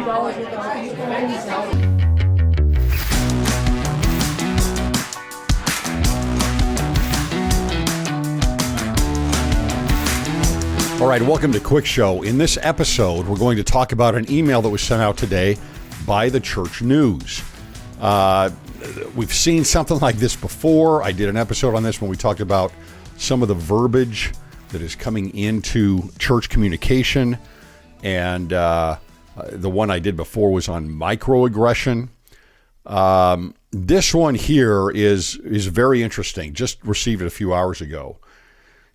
All right, welcome to Cwic Show. In this episode, we're going to talk about an email that was sent out today by the Church News. We've seen something like this before. I did an episode on this when we talked about some of the verbiage that is coming into church communication. And the one I did before was on microaggression. This one here is very interesting. Just received it a few hours ago.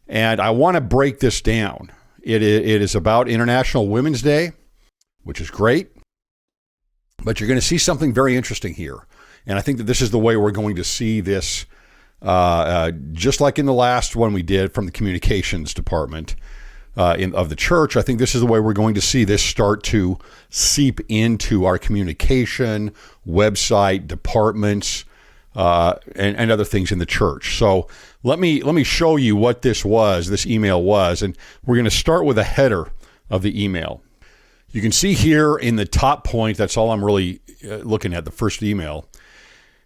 And I want to break this down. It is about International Women's Day, which is great. But you're going to see something very interesting here. And I think that this is the way we're going to see this, just like in the last one we did from the communications department of the church. I think this is the way we're going to see this start to seep into our communication, website, departments, and other things in the church. So let me show you what this email was, and we're going to start with a header of the email. You can see here in the top point, that's all I'm really looking at, the first email.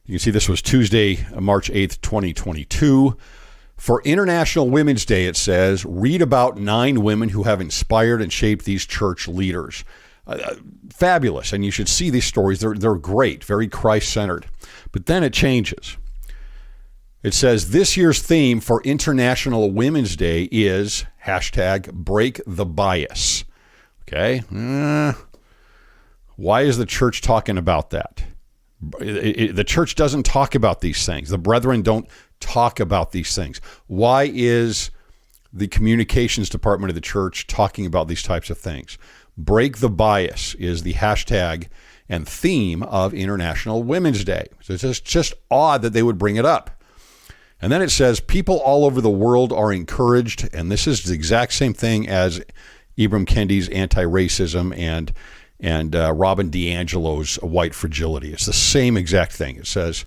You can see this was Tuesday, March 8th, 2022. For International Women's Day, it says, read about 9 women who have inspired and shaped these church leaders. Fabulous, and you should see these stories. They're great, very Christ-centered. But then it changes. It says, this year's theme for International Women's Day is #break the bias. Okay? Why is the church talking about that? The church doesn't talk about these things. The brethren don't talk about these things. Why is the communications department of the church talking about these types of things? Break the bias is the hashtag and theme of International Women's Day. So it's just odd that they would bring it up. And then it says, people all over the world are encouraged, and this is the exact same thing as Ibram Kendi's anti-racism and Robin DiAngelo's white fragility. It's the same exact thing. It says,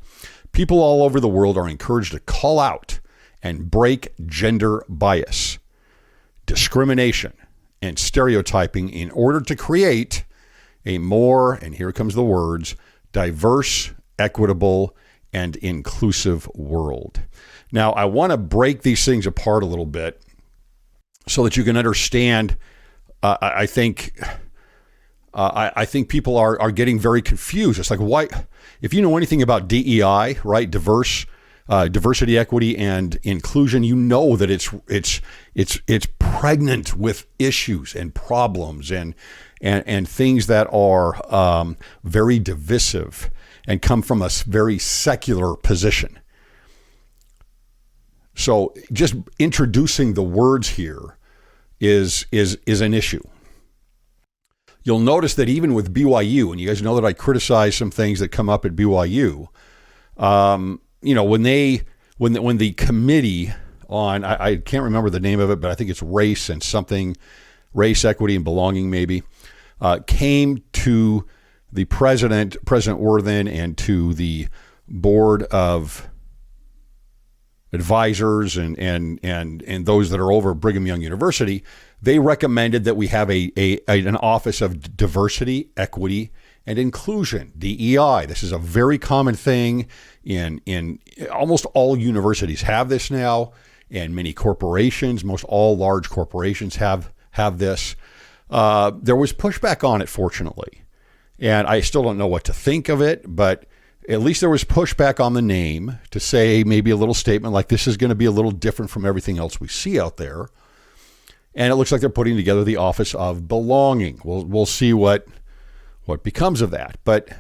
people all over the world are encouraged to call out and break gender bias, discrimination, and stereotyping in order to create a more, and here comes the words, diverse, equitable, and inclusive world. Now, I want to break these things apart a little bit so that you can understand. I think people are getting very confused. It's like, why? If you know anything about DEI, right, diversity, equity, and inclusion, you know that it's pregnant with issues and problems and things that are very divisive and come from a very secular position. So just introducing the words here is an issue. You'll notice that even with BYU, and you guys know that I criticize some things that come up at BYU, when the committee on, I can't remember the name of it, but I think it's race, equity, and belonging maybe, came to the President Worthen, and to the board of advisors and those that are over Brigham Young University, they recommended that we have an office of diversity, equity, and inclusion, DEI. This is a very common thing in almost all universities have this now, and many corporations, most all large corporations have this. There was pushback on it, fortunately, and I still don't know what to think of it, but at least there was pushback on the name to say maybe a little statement like this is going to be a little different from everything else we see out there. And it looks like they're putting together the Office of Belonging. We'll see what becomes of that. But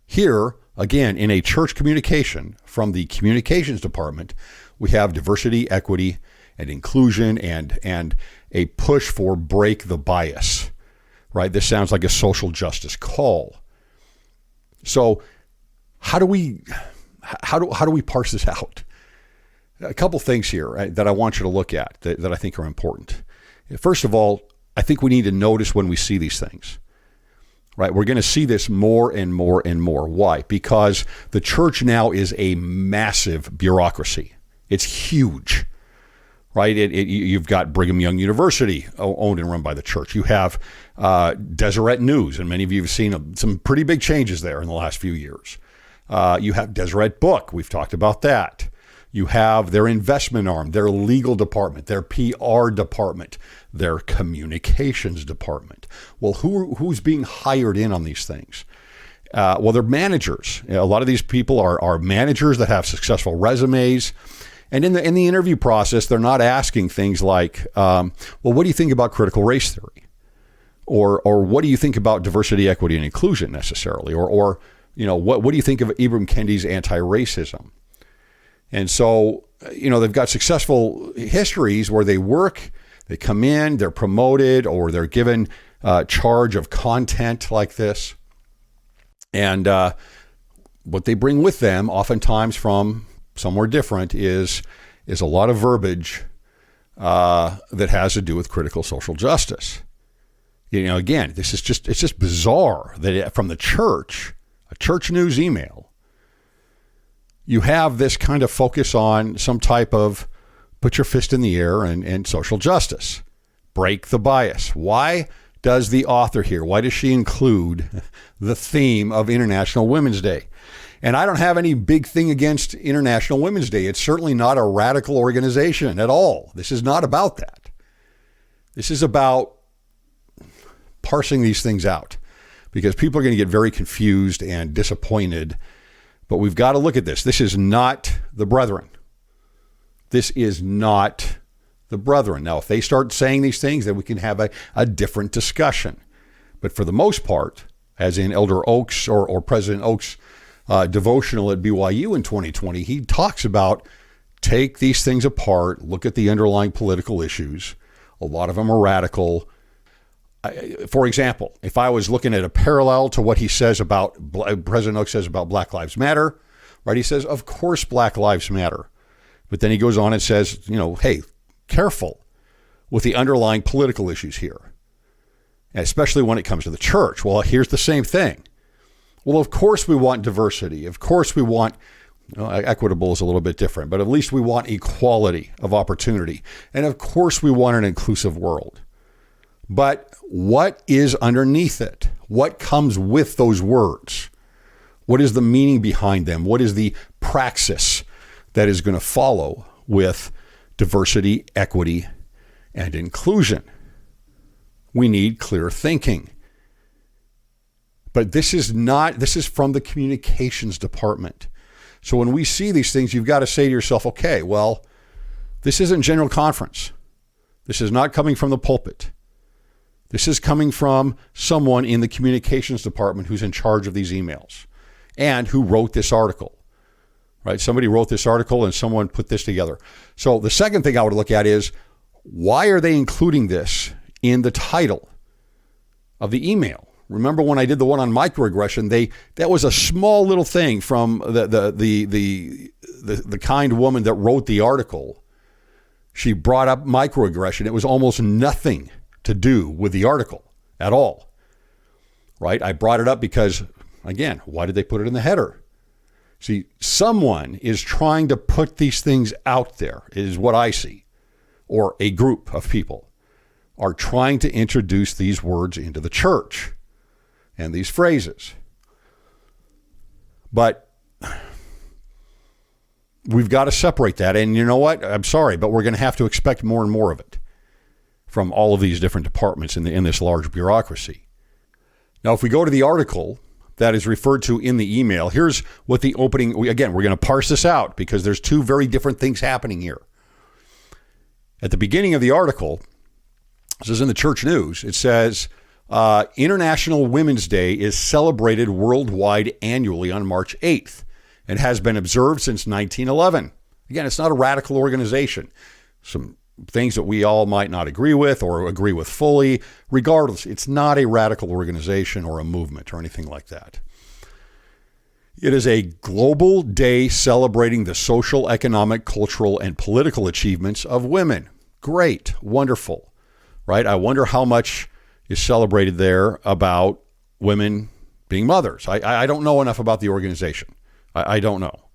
here, again, in a church communication from the communications department, we have diversity, equity, and inclusion, and a push for break the bias, right? This sounds like a social justice call. So how do we parse this out? A couple things here that I want you to look at that I think are important. First of all, I think we need to notice when we see these things, right? We're going to see this more and more and more. Why? Because the church now is a massive bureaucracy. It's huge, right? You've got Brigham Young University owned and run by the church. You have Deseret News, and many of you have seen some pretty big changes there in the last few years. You have Deseret Book. We've talked about that. You have their investment arm, their legal department, their PR department, their communications department. Well, who's being hired in on these things? Well, they're managers. A lot of these people are managers that have successful resumes. And in the interview process, they're not asking things like, well, what do you think about critical race theory? Or what do you think about diversity, equity, and inclusion necessarily? Or what do you think of Ibram Kendi's anti-racism? And so, they've got successful histories where they work, they come in, they're promoted, or they're given charge of content like this. And what they bring with them, oftentimes from somewhere different, is a lot of verbiage that has to do with critical social justice. Again, it's just bizarre that from the church, a church news email, you have this kind of focus on some type of put your fist in the air and social justice, break the bias. Why does the author here, why does she include the theme of International Women's Day? And I don't have any big thing against International Women's Day. It's certainly not a radical organization at all. This is not about that. This is about parsing these things out, because people are going to get very confused and disappointed. But we've got to look at this. This is not the brethren. This is not the brethren. Now, if they start saying these things, then we can have a different discussion. But for the most part, as in Elder Oaks or President Oaks' devotional at BYU in 2020, he talks about take these things apart, look at the underlying political issues. A lot of them are radical. For example, if I was looking at a parallel to what he says about, President Oaks says about Black Lives Matter, right? He says, of course, Black Lives Matter. But then he goes on and says, hey, careful with the underlying political issues here, especially when it comes to the church. Well, here's the same thing. Well, of course we want diversity. Of course we want, equitable is a little bit different, but at least we want equality of opportunity. And of course we want an inclusive world. But what is underneath it? What comes with those words? What is the meaning behind them? What is the praxis that is going to follow with diversity, equity, and inclusion? We need clear thinking. But this is from the communications department. So when we see these things, you've got to say to yourself, okay, well, this isn't general conference. This is not coming from the pulpit. This is coming from someone in the communications department who's in charge of these emails and who wrote this article, right? Somebody wrote this article and someone put this together. So the second thing I would look at is, why are they including this in the title of the email? Remember when I did the one on microaggression, that was a small little thing from the kind woman that wrote the article. She brought up microaggression. It was almost nothing to do with the article at all, right? I brought it up because, again, why did they put it in the header? See, someone is trying to put these things out there, is what I see, or a group of people are trying to introduce these words into the church and these phrases. But we've got to separate that. And you know what? I'm sorry, but we're going to have to expect more and more of it from all of these different departments in this large bureaucracy. Now, if we go to the article that is referred to in the email, here's what the opening, again, we're going to parse this out because there's two very different things happening here. At the beginning of the article, this is in the church news, it says, International Women's Day is celebrated worldwide annually on March 8th and has been observed since 1911. Again, it's not a radical organization. Some things that we all might not agree with or agree with fully. Regardless, it's not a radical organization or a movement or anything like that. It is a global day celebrating the social, economic, cultural, and political achievements of women. Great, wonderful, right? I wonder how much is celebrated there about women being mothers. I don't know enough about the organization. I don't know.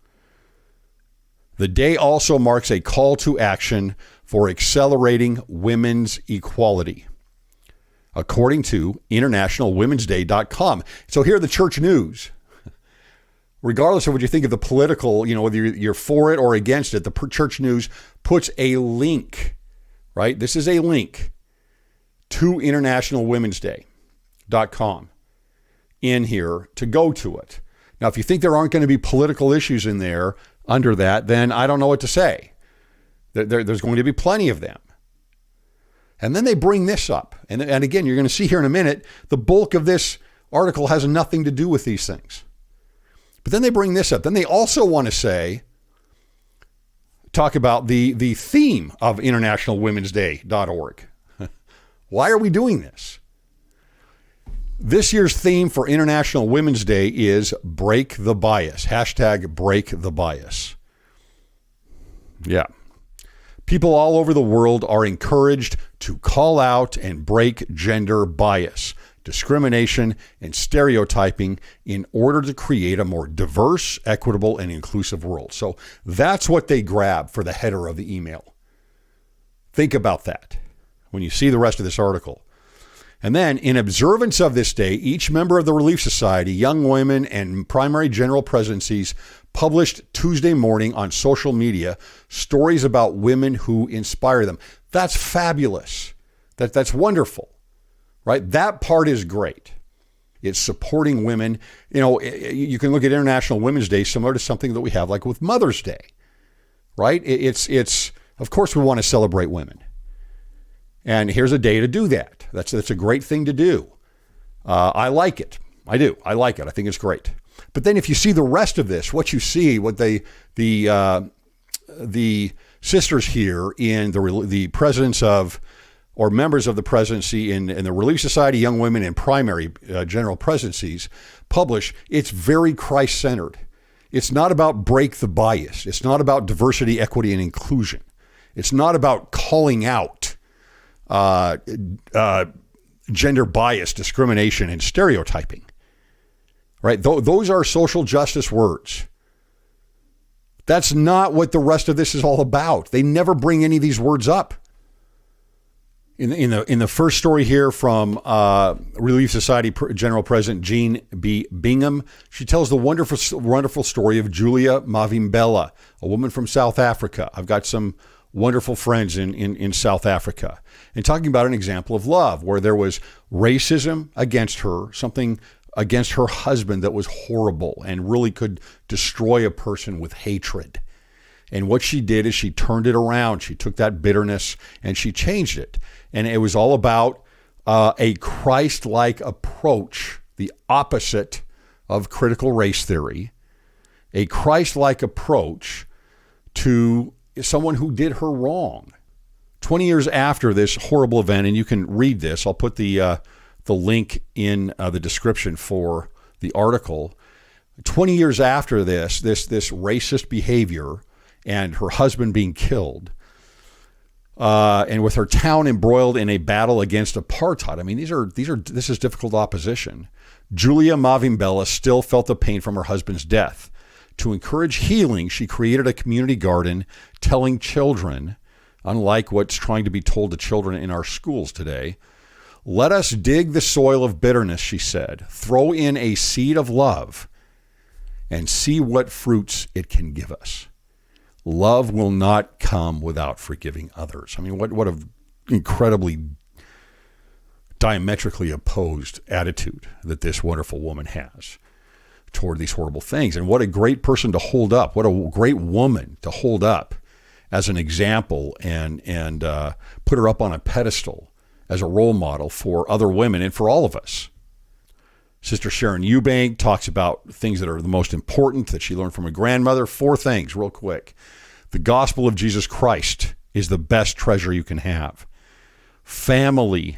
The day also marks a call to action for accelerating women's equality, according to internationalwomensday.com. So here are the church news. Regardless of what you think of the political, whether you're for it or against it, the church news puts a link, right? This is a link to internationalwomensday.com in here to go to it. Now, if you think there aren't going to be political issues in there under that, then I don't know what to say. There's going to be plenty of them. And then they bring this up. And again, you're going to see here in a minute, the bulk of this article has nothing to do with these things. But then they bring this up. Then they also want to talk about the theme of internationalwomensday.org. Why are we doing this? This year's theme for International Women's Day is Break the Bias. #Break the Bias. Yeah. People all over the world are encouraged to call out and break gender bias, discrimination, and stereotyping in order to create a more diverse, equitable, and inclusive world. So that's what they grab for the header of the email. Think about that when you see the rest of this article. And then, in observance of this day, each member of the Relief Society, young women, and primary general presidencies published Tuesday morning on social media stories about women who inspire them. That's fabulous. That's wonderful, right? That part is great. It's supporting women. You can look at International Women's Day similar to something that we have like with Mother's Day, right? It's of course we want to celebrate women. And here's a day to do that. That's a great thing to do. I like it. I do. I like it. I think it's great. But then if you see the rest of this, what you see, what the sisters here in the presidents of or members of the presidency in the Relief Society, Young Women, and primary general presidencies publish, it's very Christ-centered. It's not about break the bias. It's not about diversity, equity, and inclusion. It's not about calling out gender bias, discrimination, and stereotyping, right? Those are social justice words. That's not what the rest of this is all about. They never bring any of these words up. In the first story here from Relief Society General President Jean B. Bingham, she tells the wonderful story of Julia Mavimbela, a woman from South Africa. I've got some wonderful friends in South Africa, and talking about an example of love where there was racism against her, something against her husband that was horrible and really could destroy a person with hatred. And what she did is she turned it around. She took that bitterness and she changed it. And it was all about a Christ-like approach, the opposite of critical race theory, a Christ-like approach to someone who did her wrong. 20 years after this horrible event, and you can read this, I'll put the link in the description for the article. 20 years after this racist behavior and her husband being killed, and with her town embroiled in a battle against apartheid. I mean, this is difficult opposition. Julia Mavimbela still felt the pain from her husband's death. To encourage healing, she created a community garden telling children, unlike what's trying to be told to children in our schools today, let us dig the soil of bitterness, she said, throw in a seed of love, and see what fruits it can give us. Love will not come without forgiving others. I mean, what an incredibly diametrically opposed attitude that this wonderful woman has toward these horrible things. And what a great person to hold up. What a great woman to hold up as an example and put her up on a pedestal as a role model for other women and for all of us. Sister Sharon Eubank talks about things that are the most important that she learned from her grandmother. 4 things real quick. The gospel of Jesus Christ is the best treasure you can have. Family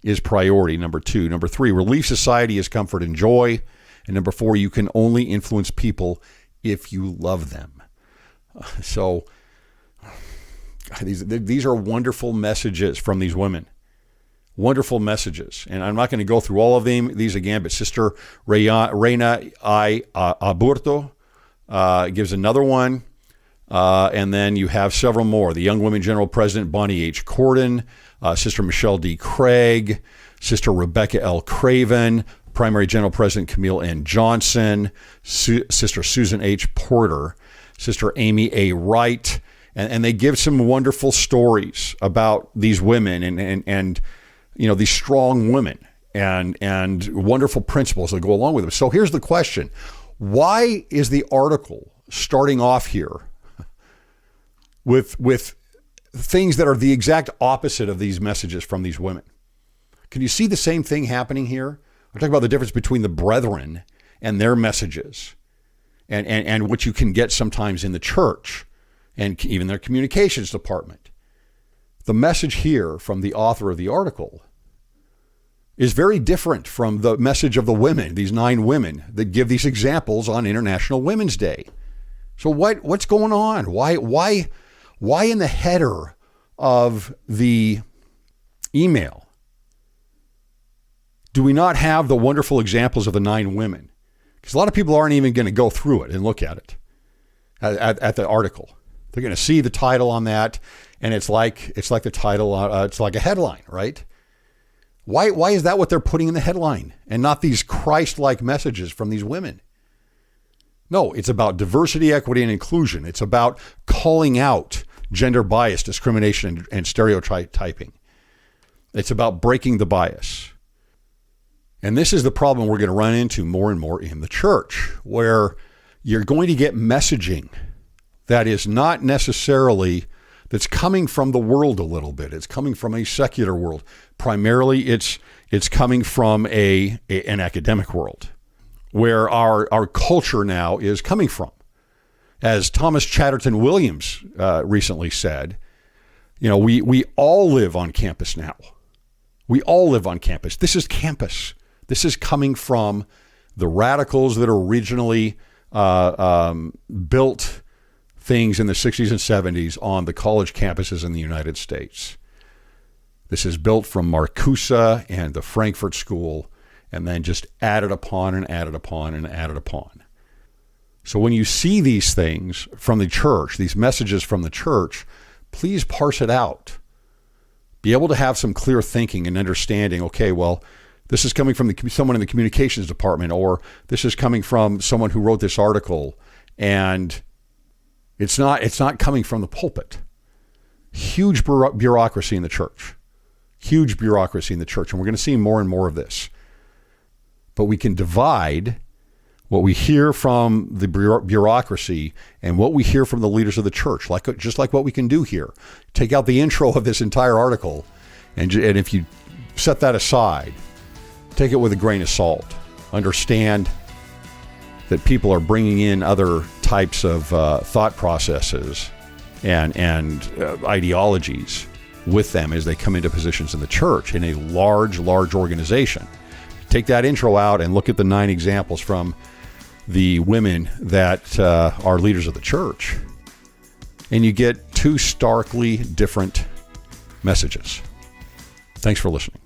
is priority, number 2. Number 3, Relief Society is comfort and joy. And number 4, you can only influence people if you love them. So these are wonderful messages from these women. Wonderful messages. And I'm not going to go through all of these again, but Sister Reina I. Aburto gives another one. And then you have several more. The Young Women General President Bonnie H. Cordon, Sister Michelle D. Craig, Sister Rebecca L. Craven, Primary General President Camille N. Johnson, Sister Susan H. Porter, Sister Amy A. Wright, and they give some wonderful stories about these women and these strong women and wonderful principles that go along with them. So here's the question. Why is the article starting off here with things that are the exact opposite of these messages from these women? Can you see the same thing happening here? I'm talking about the difference between the brethren and their messages and what you can get sometimes in the church and even their communications department. The message here from the author of the article is very different from the message of the women, these 9 women that give these examples on International Women's Day. So what's going on? Why in the header of the email do we not have the wonderful examples of the 9 women? Because a lot of people aren't even going to go through it and look at it, at the article. They're going to see the title on that, and it's like the title, it's like a headline, right? Why is that what they're putting in the headline and not these Christ-like messages from these women? No, it's about diversity, equity, and inclusion. It's about calling out gender bias, discrimination, and stereotyping. It's about breaking the bias. And this is the problem we're going to run into more and more in the church, where you're going to get messaging that is not necessarily, that's coming from the world a little bit. It's coming from a secular world. Primarily, it's coming from an academic world, where our culture now is coming from. As Thomas Chatterton Williams recently said, we all live on campus now. We all live on campus. This is campus. This is coming from the radicals that originally built things in the 60s and 70s on the college campuses in the United States. This is built from Marcuse and the Frankfurt School, and then just added upon and added upon and added upon. So when you see these things from the church, these messages from the church, please parse it out. Be able to have some clear thinking and understanding, okay, well, this is coming from someone in the communications department, or this is coming from someone who wrote this article, and it's not coming from the pulpit. Huge bureaucracy in the church. Huge bureaucracy in the church, and we're going to see more and more of this. But we can divide what we hear from the bureaucracy and what we hear from the leaders of the church, just like what we can do here. Take out the intro of this entire article, and if you set that aside, take it with a grain of salt. Understand that people are bringing in other types of thought processes and ideologies with them as they come into positions in the church in a large organization. Take that intro out and look at the 9 examples from the women that are leaders of the church, and you get 2 starkly different messages. Thanks for listening.